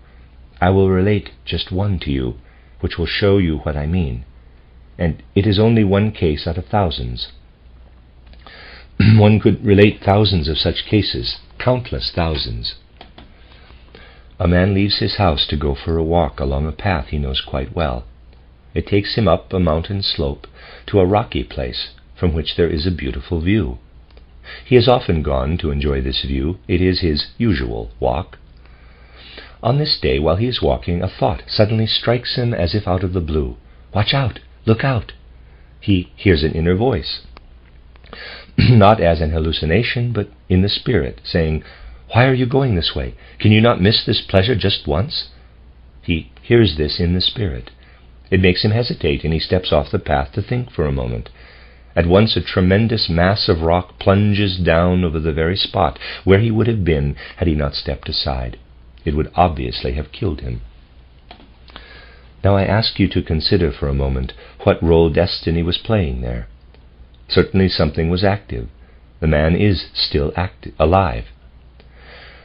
I will relate just one to you, which will show you what I mean. And it is only one case out of thousands. One could relate thousands of such cases, countless thousands. A man leaves his house to go for a walk along a path he knows quite well. It takes him up a mountain slope to a rocky place from which there is a beautiful view. He has often gone to enjoy this view. It is his usual walk. On this day, while he is walking, a thought suddenly strikes him as if out of the blue. "Watch out! Look out!" He hears an inner voice, not as an hallucination, but in the spirit, saying, "Why are you going this way? Can you not miss this pleasure just once?" He hears this in the spirit. It makes him hesitate, and he steps off the path to think for a moment. At once a tremendous mass of rock plunges down over the very spot where he would have been had he not stepped aside. It would obviously have killed him. Now I ask you to consider for a moment what role destiny was playing there. Certainly something was active. The man is still alive.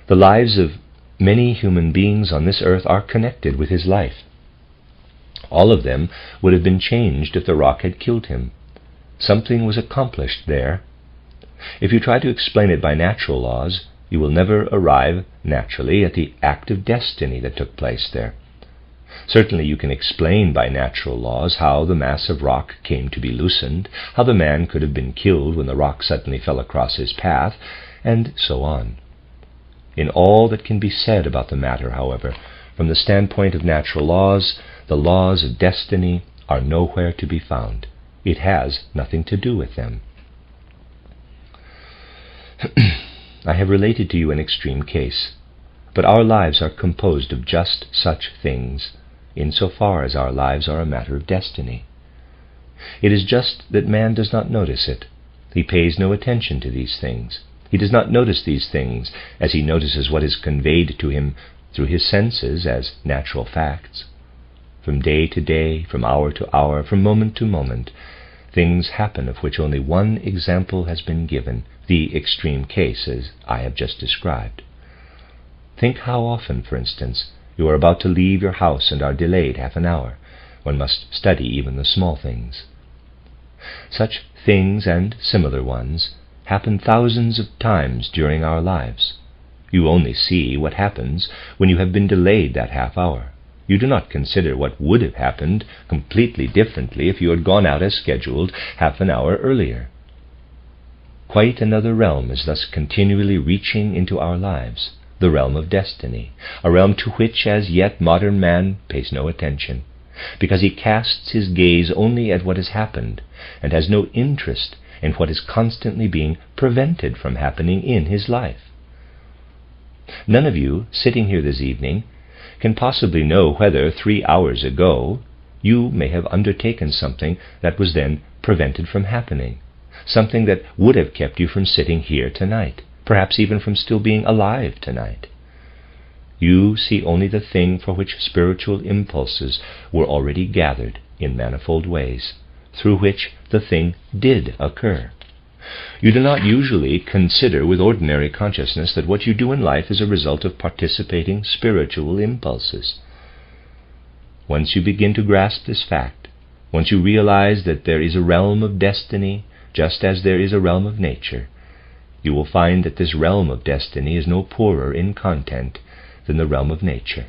The lives of many human beings on this earth are connected with his life. All of them would have been changed if the rock had killed him. Something was accomplished there. If you try to explain it by natural laws, you will never arrive naturally at the act of destiny that took place there. Certainly you can explain by natural laws how the mass of rock came to be loosened, how the man could have been killed when the rock suddenly fell across his path, and so on. In all that can be said about the matter, however, from the standpoint of natural laws, the laws of destiny are nowhere to be found. It has nothing to do with them. I have related to you an extreme case, but our lives are composed of just such things, insofar as our lives are a matter of destiny. It is just that man does not notice it. He pays no attention to these things. He does not notice these things as he notices what is conveyed to him through his senses as natural facts. From day to day, from hour to hour, from moment to moment, things happen of which only one example has been given, the extreme case as I have just described. Think how often, for instance, you are about to leave your house and are delayed half an hour. One must study even the small things. Such things and similar ones happen thousands of times during our lives. You only see what happens when you have been delayed that half hour. You do not consider what would have happened completely differently if you had gone out as scheduled half an hour earlier. Quite another realm is thus continually reaching into our lives, the realm of destiny, a realm to which as yet modern man pays no attention, because he casts his gaze only at what has happened, and has no interest in what is constantly being prevented from happening in his life. None of you sitting here this evening can possibly know whether 3 hours ago you may have undertaken something that was then prevented from happening, something that would have kept you from sitting here tonight, perhaps even from still being alive tonight. You see only the thing for which spiritual impulses were already gathered in manifold ways, through which the thing did occur. You do not usually consider with ordinary consciousness that what you do in life is a result of participating spiritual impulses. Once you begin to grasp this fact, once you realize that there is a realm of destiny just as there is a realm of nature, you will find that this realm of destiny is no poorer in content than the realm of nature.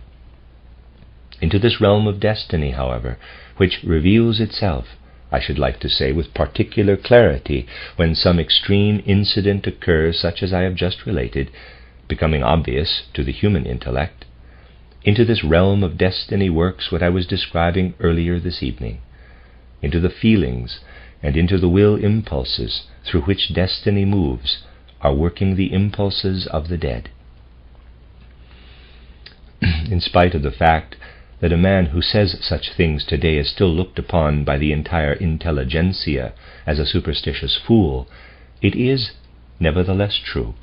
Into this realm of destiny, however, which reveals itself, I should like to say, with particular clarity when some extreme incident occurs such as I have just related, becoming obvious to the human intellect, into this realm of destiny works what I was describing earlier this evening. Into the feelings and into the will impulses through which destiny moves are working the impulses of the dead. In spite of the fact that a man who says such things today is still looked upon by the entire intelligentsia as a superstitious fool, it is nevertheless true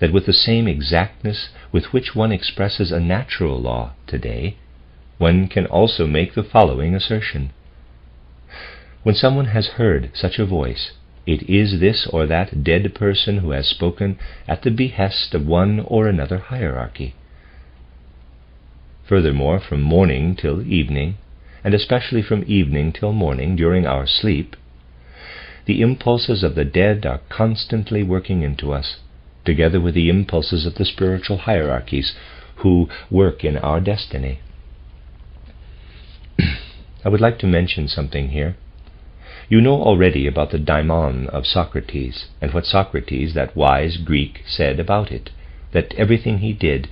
that with the same exactness with which one expresses a natural law today, one can also make the following assertion. When someone has heard such a voice, it is this or that dead person who has spoken at the behest of one or another hierarchy. Furthermore, from morning till evening, and especially from evening till morning during our sleep, the impulses of the dead are constantly working into us, together with the impulses of the spiritual hierarchies who work in our destiny. I would like to mention something here. You know already about the daimon of Socrates, and what Socrates, that wise Greek, said about it, that everything he did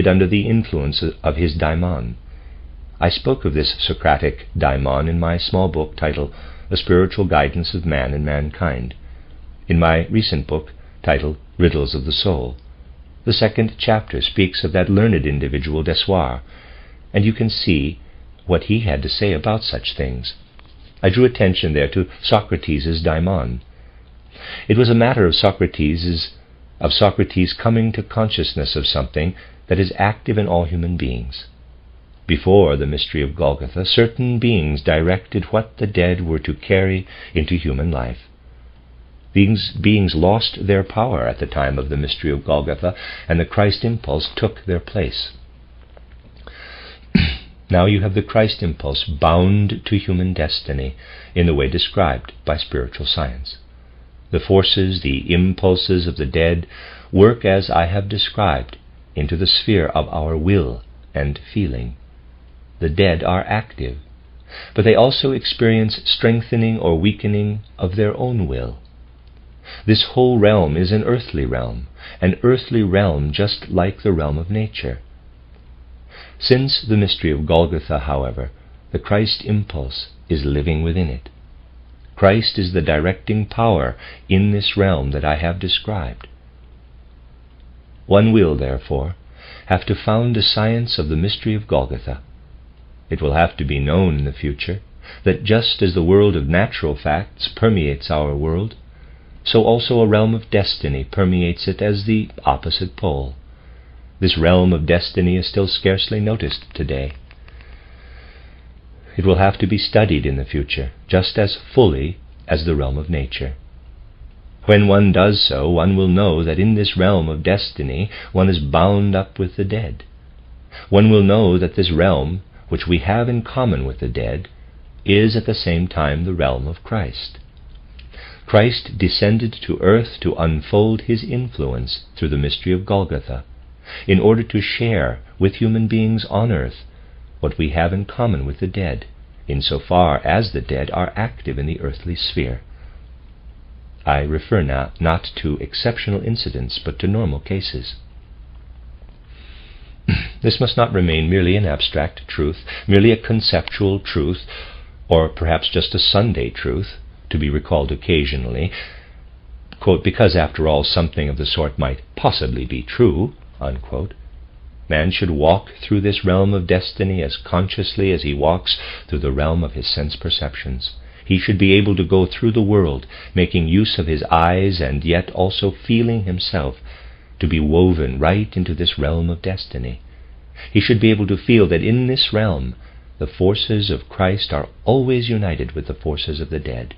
under the influence of his daimon. I spoke of this Socratic daimon in my small book titled The Spiritual Guidance of Man and Mankind, in my recent book titled Riddles of the Soul. The second chapter speaks of that learned individual Dessoir, and you can see what he had to say about such things. I drew attention there to Socrates' daimon. It was a matter of Socrates coming to consciousness of something that is active in all human beings. Before the mystery of Golgotha, certain beings directed what the dead were to carry into human life. These beings lost their power at the time of the mystery of Golgotha, and the Christ impulse took their place. Now you have the Christ impulse bound to human destiny in the way described by spiritual science. The forces, the impulses of the dead work as I have described into the sphere of our will and feeling. The dead are active, but they also experience strengthening or weakening of their own will. This whole realm is an earthly realm just like the realm of nature. Since the mystery of Golgotha, however, the Christ impulse is living within it. Christ is the directing power in this realm that I have described. One will, therefore, have to found a science of the mystery of Golgotha. It will have to be known in the future that just as the world of natural facts permeates our world, so also a realm of destiny permeates it as the opposite pole. This realm of destiny is still scarcely noticed today. It will have to be studied in the future, just as fully as the realm of nature. When one does so, one will know that in this realm of destiny one is bound up with the dead. One will know that this realm, which we have in common with the dead, is at the same time the realm of Christ. Christ descended to earth to unfold his influence through the mystery of Golgotha, in order to share with human beings on earth what we have in common with the dead, insofar as the dead are active in the earthly sphere. I refer now not to exceptional incidents, but to normal cases. This must not remain merely an abstract truth, merely a conceptual truth, or perhaps just a Sunday truth, to be recalled occasionally, quote, because after all something of the sort might possibly be true, unquote. Man should walk through this realm of destiny as consciously as he walks through the realm of his sense perceptions. He should be able to go through the world, making use of his eyes and yet also feeling himself to be woven right into this realm of destiny. He should be able to feel that in this realm the forces of Christ are always united with the forces of the dead.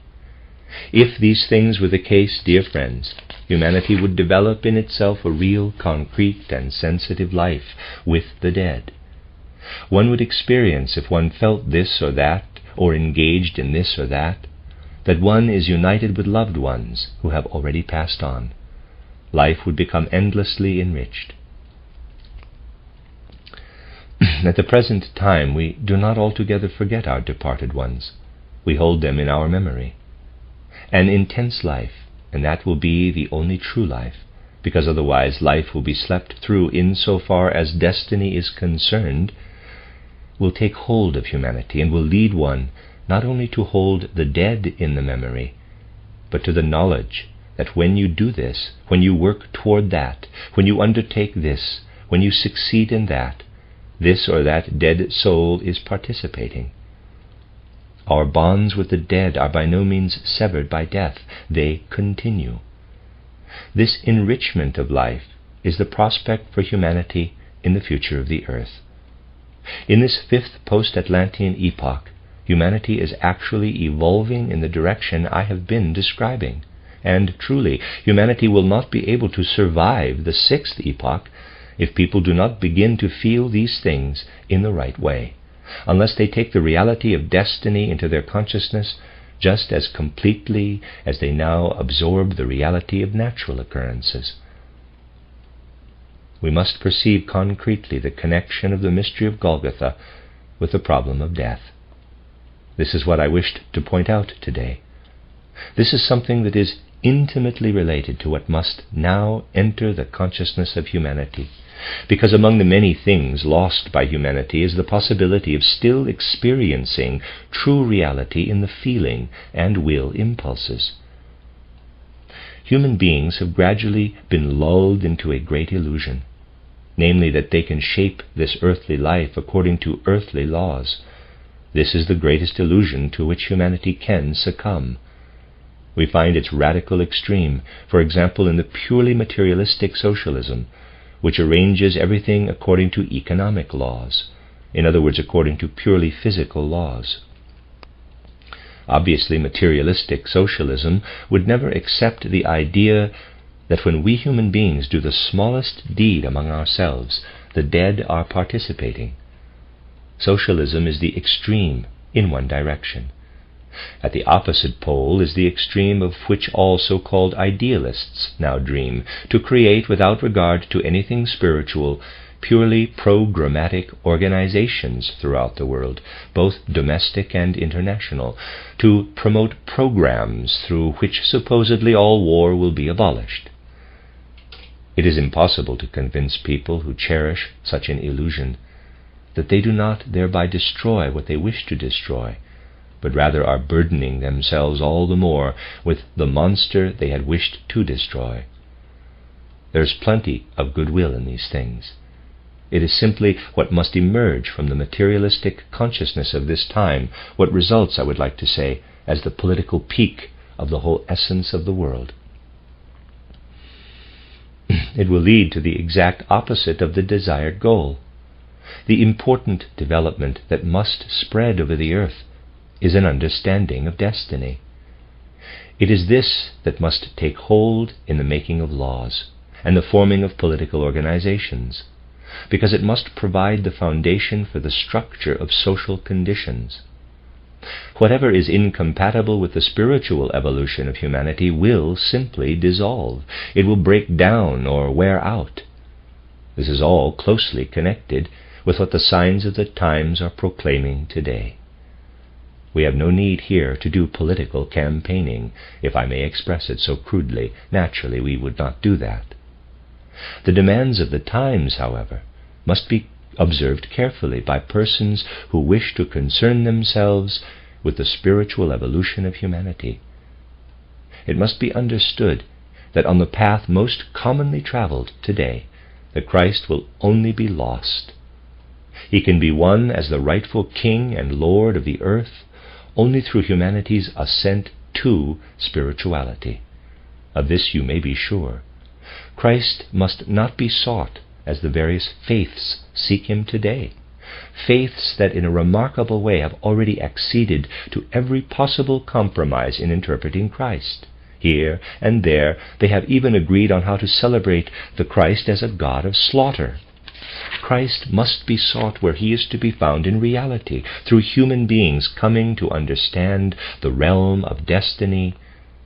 If these things were the case, dear friends, humanity would develop in itself a real, concrete, and sensitive life with the dead. One would experience, if one felt this or that, or engaged in this or that one is united with loved ones who have already passed on. Life would become endlessly enriched. At the present time, we do not altogether forget our departed ones. We hold them in our memory. An intense life, and that will be the only true life, because otherwise life will be slept through insofar as destiny is concerned, will take hold of humanity and will lead one not only to hold the dead in the memory, but to the knowledge that when you do this, when you work toward that, when you undertake this, when you succeed in that, this or that dead soul is participating. Our bonds with the dead are by no means severed by death. They continue. This enrichment of life is the prospect for humanity in the future of the earth. In this fifth post-Atlantean epoch, humanity is actually evolving in the direction I have been describing. And truly, humanity will not be able to survive the sixth epoch if people do not begin to feel these things in the right way, unless they take the reality of destiny into their consciousness just as completely as they now absorb the reality of natural occurrences. We must perceive concretely the connection of the mystery of Golgotha with the problem of death. This is what I wished to point out today. This is something that is intimately related to what must now enter the consciousness of humanity, because among the many things lost by humanity is the possibility of still experiencing true reality in the feeling and will impulses. Human beings have gradually been lulled into a great illusion, namely that they can shape this earthly life according to earthly laws. This is the greatest illusion to which humanity can succumb. We find its radical extreme, for example, in the purely materialistic socialism, which arranges everything according to economic laws, in other words, according to purely physical laws. Obviously, materialistic socialism would never accept the idea that when we human beings do the smallest deed among ourselves, the dead are participating. Socialism is the extreme in one direction. At the opposite pole is the extreme of which all so-called idealists now dream, to create, without regard to anything spiritual, purely programmatic organizations throughout the world, both domestic and international, to promote programs through which supposedly all war will be abolished. It is impossible to convince people who cherish such an illusion that they do not thereby destroy what they wish to destroy, but rather are burdening themselves all the more with the monster they had wished to destroy. There is plenty of goodwill in these things. It is simply what must emerge from the materialistic consciousness of this time, what results, I would like to say, as the political peak of the whole essence of the world. It will lead to the exact opposite of the desired goal. The important development that must spread over the earth is an understanding of destiny. It is this that must take hold in the making of laws and the forming of political organizations, because it must provide the foundation for the structure of social conditions. Whatever is incompatible with the spiritual evolution of humanity will simply dissolve. It will break down or wear out. This is all closely connected with what the signs of the times are proclaiming today. We have no need here to do political campaigning, if I may express it so crudely. Naturally, we would not do that. The demands of the times, however, must be observed carefully by persons who wish to concern themselves with the spiritual evolution of humanity. It must be understood that on the path most commonly traveled today, the Christ will only be lost. He can be won as the rightful King and Lord of the earth only through humanity's ascent to spirituality. Of this you may be sure. Christ must not be sought as the various faiths seek him today, faiths that in a remarkable way have already acceded to every possible compromise in interpreting Christ. Here and there they have even agreed on how to celebrate the Christ as a god of slaughter. Christ must be sought where he is to be found in reality, through human beings coming to understand the realm of destiny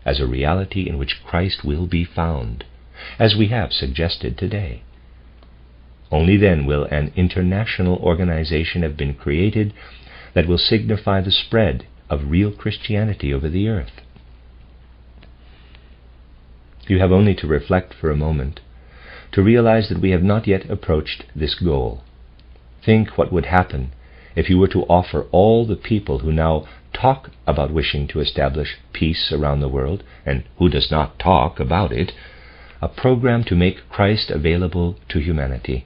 as a reality in which Christ will be found, as we have suggested today. Only then will an international organization have been created that will signify the spread of real Christianity over the earth. You have only to reflect for a moment to realize that we have not yet approached this goal. Think what would happen if you were to offer all the people who now talk about wishing to establish peace around the world, and who does not talk about it, a program to make Christ available to humanity.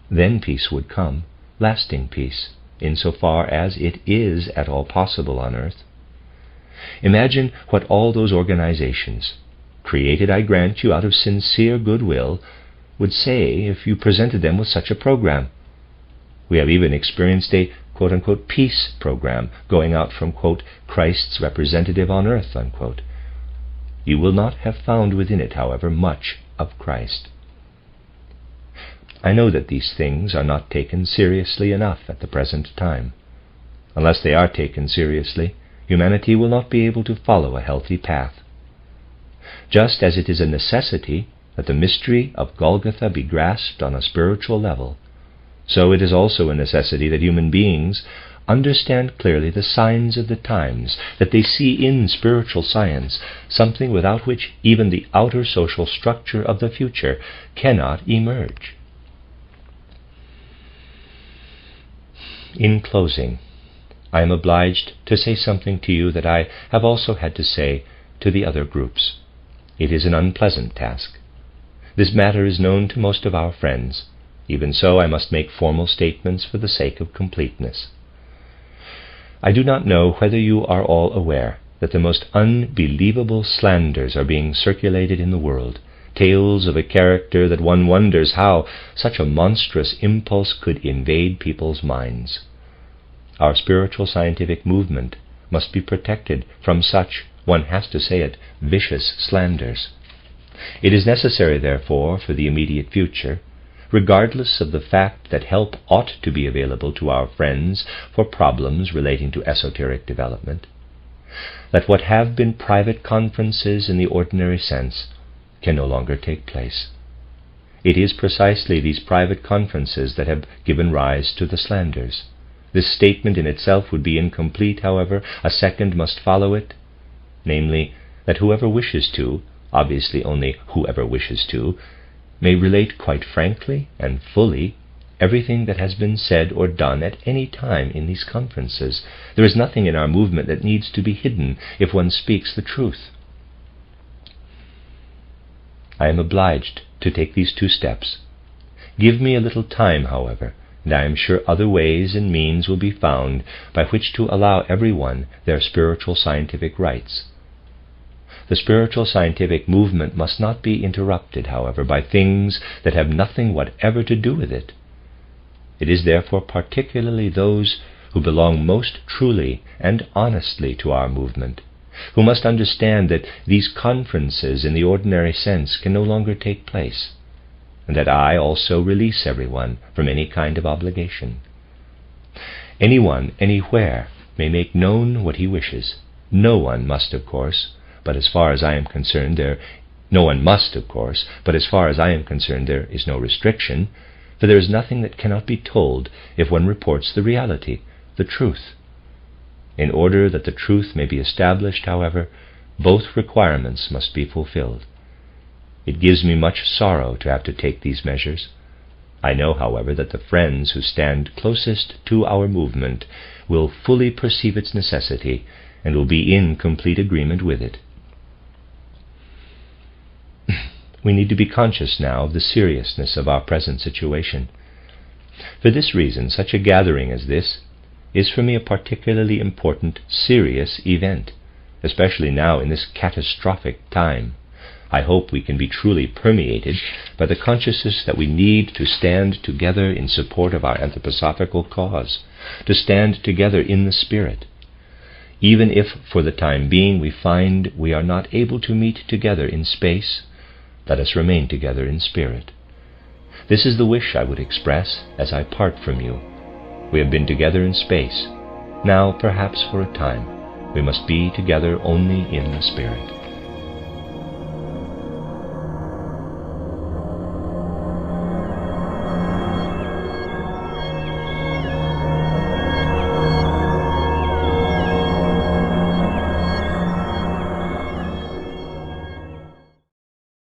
Then peace would come, lasting peace, insofar as it is at all possible on earth. Imagine what all those organizations, created, I grant you, out of sincere goodwill, would say if you presented them with such a program. We have even experienced a quote-unquote peace program going out from, quote, Christ's representative on earth, unquote. You will not have found within it, however, much of Christ. I know that these things are not taken seriously enough at the present time. Unless they are taken seriously, humanity will not be able to follow a healthy path. Just as it is a necessity that the mystery of Golgotha be grasped on a spiritual level, so it is also a necessity that human beings understand clearly the signs of the times, that they see in spiritual science something without which even the outer social structure of the future cannot emerge. In closing, I am obliged to say something to you that I have also had to say to the other groups. It is an unpleasant task. This matter is known to most of our friends. Even so, I must make formal statements for the sake of completeness. I do not know whether you are all aware that the most unbelievable slanders are being circulated in the world, tales of a character that one wonders how such a monstrous impulse could invade people's minds. Our spiritual scientific movement must be protected from such, one has to say it, vicious slanders. It is necessary, therefore, for the immediate future, regardless of the fact that help ought to be available to our friends for problems relating to esoteric development, that what have been private conferences in the ordinary sense can no longer take place. It is precisely these private conferences that have given rise to the slanders. This statement in itself would be incomplete, however. A second must follow it, namely, that whoever wishes to, obviously only whoever wishes to, may relate quite frankly and fully everything that has been said or done at any time in these conferences. There is nothing in our movement that needs to be hidden if one speaks the truth. I am obliged to take these 2 steps. Give me a little time, however, and I am sure other ways and means will be found by which to allow everyone their spiritual scientific rights. The spiritual scientific movement must not be interrupted, however, by things that have nothing whatever to do with it. It is therefore particularly those who belong most truly and honestly to our movement who must understand that these conferences in the ordinary sense can no longer take place, and that I also release everyone from any kind of obligation. Anyone, anywhere, may make known what he wishes. No one must, of course, but as far as I am concerned, there is no restriction, for there is nothing that cannot be told if one reports the reality, the truth. In order that the truth may be established, however, both requirements must be fulfilled. It gives me much sorrow to have to take these measures. I know, however, that the friends who stand closest to our movement will fully perceive its necessity and will be in complete agreement with it. We need to be conscious now of the seriousness of our present situation. For this reason, such a gathering as this is for me a particularly important, serious event, especially now in this catastrophic time. I hope we can be truly permeated by the consciousness that we need to stand together in support of our anthroposophical cause, to stand together in the spirit. Even if, for the time being, we find we are not able to meet together in space, let us remain together in spirit. This is the wish I would express as I part from you. We have been together in space. Now, perhaps for a time, we must be together only in the spirit.